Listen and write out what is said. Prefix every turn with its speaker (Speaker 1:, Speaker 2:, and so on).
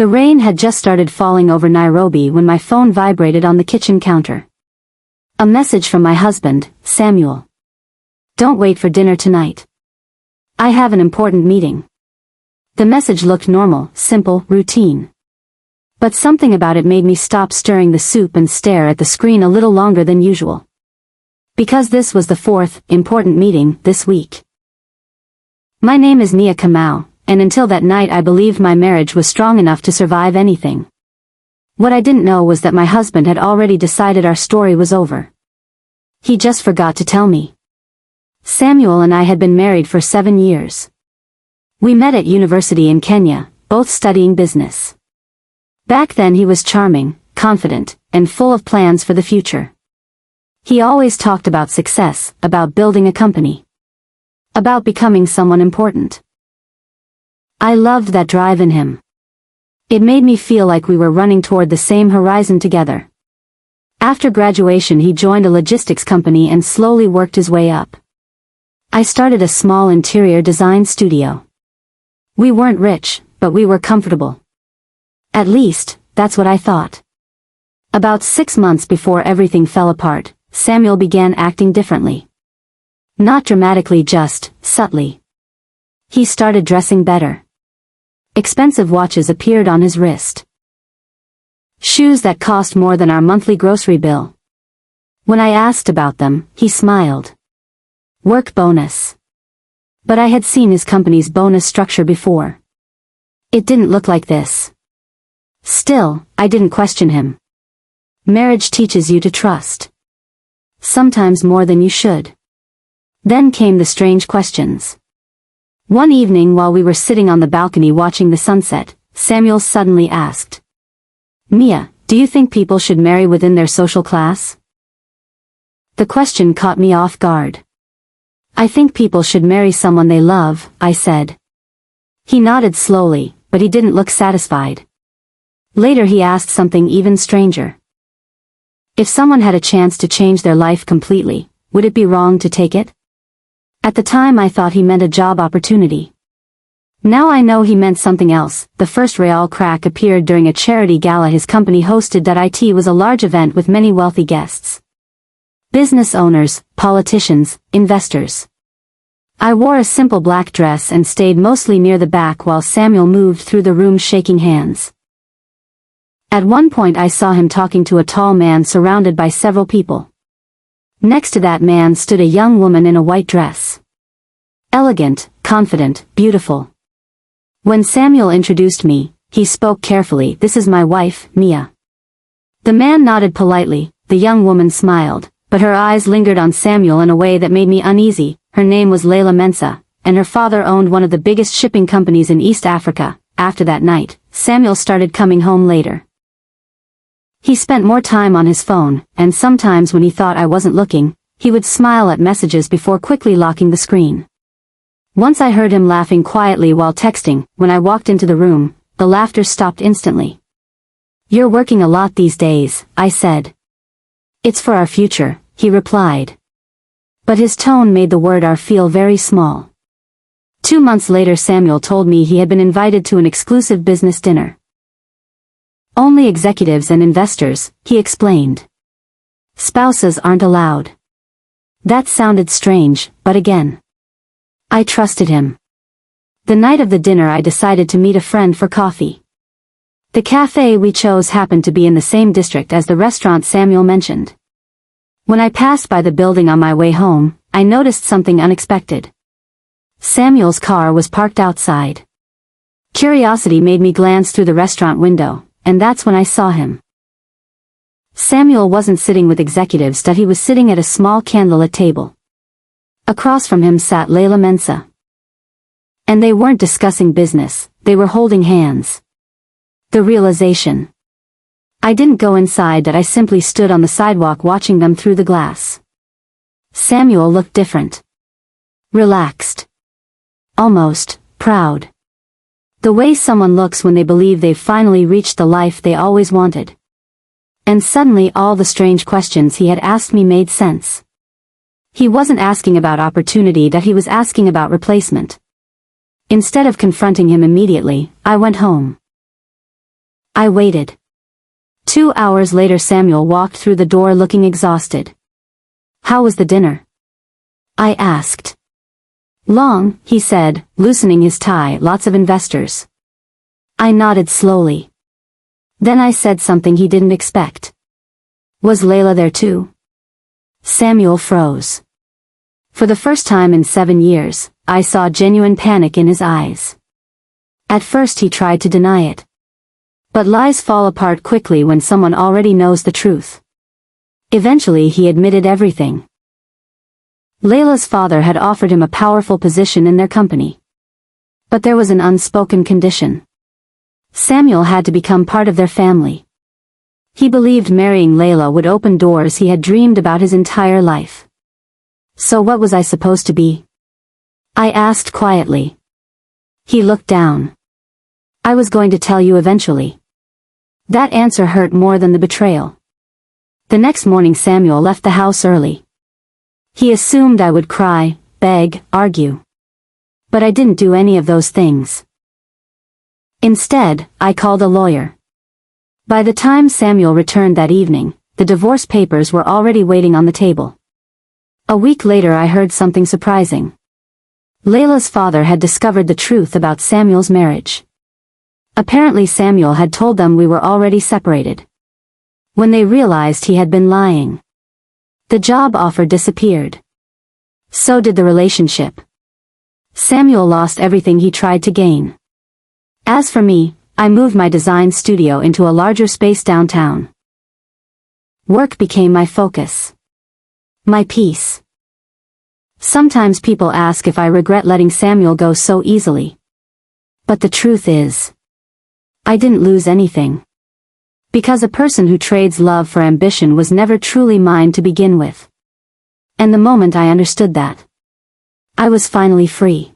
Speaker 1: The rain had just started falling over Nairobi when my phone vibrated on the kitchen counter. A message from my husband, Samuel. Don't wait for dinner tonight. I have an important meeting. The message looked normal, simple, routine. But something about it made me stop stirring the soup and stare at the screen a little longer than usual. Because this was the fourth, important meeting, this week. My name is Nia Kamau, and until that night I believed my marriage was strong enough to survive anything. What I didn't know was that my husband had already decided our story was over. He just forgot to tell me. Samuel and I had been married for 7 years. We met at university in Kenya, both studying business. Back then he was charming, confident, and full of plans for the future. He always talked about success, about building a company. About becoming someone important. I loved that drive in him. It made me feel like we were running toward the same horizon together. After graduation he joined a logistics company and slowly worked his way up. I started a small interior design studio. We weren't rich, but we were comfortable. At least, that's what I thought. About 6 months before everything fell apart, Samuel began acting differently. Not dramatically, just subtly. He started dressing better. Expensive watches appeared on his wrist. Shoes that cost more than our monthly grocery bill. When I asked about them, he smiled. Work bonus. But I had seen his company's bonus structure before. It didn't look like this. Still, I didn't question him. Marriage teaches you to trust. Sometimes more than you should. Then came the strange questions. One evening while we were sitting on the balcony watching the sunset, Samuel suddenly asked, "Mia, do you think people should marry within their social class?" The question caught me off guard. "I think people should marry someone they love," I said. He nodded slowly, but he didn't look satisfied. Later he asked something even stranger. If someone had a chance to change their life completely, would it be wrong to take it? At the time I thought he meant a job opportunity. Now I know he meant something else. The first Real crack appeared during a charity gala his company hosted. It was a large event with many wealthy guests. Business owners, politicians, investors. I wore a simple black dress and stayed mostly near the back while Samuel moved through the room shaking hands. At one point I saw him talking to a tall man surrounded by several people. Next to that man stood a young woman in a white dress. Elegant, confident, beautiful. When Samuel introduced me, he spoke carefully. "This is my wife, Mia." The man nodded politely, the young woman smiled, but her eyes lingered on Samuel in a way that made me uneasy. Her name was Layla Mensa, and her father owned one of the biggest shipping companies in East Africa. After that night, Samuel started coming home later. He spent more time on his phone, and sometimes when he thought I wasn't looking, he would smile at messages before quickly locking the screen. Once I heard him laughing quietly while texting. When I walked into the room, the laughter stopped instantly. "You're working a lot these days," I said. "It's for our future," he replied. But his tone made the word "our" feel very small. 2 months later Samuel told me he had been invited to an exclusive business dinner. Only executives and investors, he explained. Spouses aren't allowed. That sounded strange, but again, I trusted him. The night of the dinner I decided to meet a friend for coffee. The cafe we chose happened to be in the same district as the restaurant Samuel mentioned. When I passed by the building on my way home, I noticed something unexpected. Samuel's car was parked outside. Curiosity made me glance through the restaurant window, and that's when I saw him. Samuel wasn't sitting with executives, he was sitting at a small candlelit table. Across from him sat Layla Mensa. And they weren't discussing business, they were holding hands. The realization. I didn't go inside, I simply stood on the sidewalk watching them through the glass. Samuel looked different. Relaxed. Almost proud. The way someone looks when they believe they've finally reached the life they always wanted. And suddenly all the strange questions he had asked me made sense. He wasn't asking about opportunity, he was asking about replacement. Instead of confronting him immediately, I went home. I waited. 2 hours later Samuel walked through the door looking exhausted. How was the dinner? I asked. Long, he said, loosening his tie, lots of investors. I nodded slowly. Then I said something he didn't expect. Was Layla there too? Samuel froze. For the first time in 7 years, I saw genuine panic in his eyes. At first he tried to deny it. But lies fall apart quickly when someone already knows the truth. Eventually he admitted everything. Layla's father had offered him a powerful position in their company. But there was an unspoken condition. Samuel had to become part of their family. He believed marrying Layla would open doors he had dreamed about his entire life. So what was I supposed to be? I asked quietly. He looked down. I was going to tell you eventually. That answer hurt more than the betrayal. The next morning Samuel left the house early. He assumed I would cry, beg, argue. But I didn't do any of those things. Instead, I called a lawyer. By the time Samuel returned that evening, the divorce papers were already waiting on the table. A week later I heard something surprising. Layla's father had discovered the truth about Samuel's marriage. Apparently Samuel had told them we were already separated. When they realized he had been lying, the job offer disappeared. So did the relationship. Samuel lost everything he tried to gain. As for me, I moved my design studio into a larger space downtown. Work became my focus. My peace. Sometimes people ask if I regret letting Samuel go so easily. But the truth is, I didn't lose anything. Because a person who trades love for ambition was never truly mine to begin with. And the moment I understood that, I was finally free.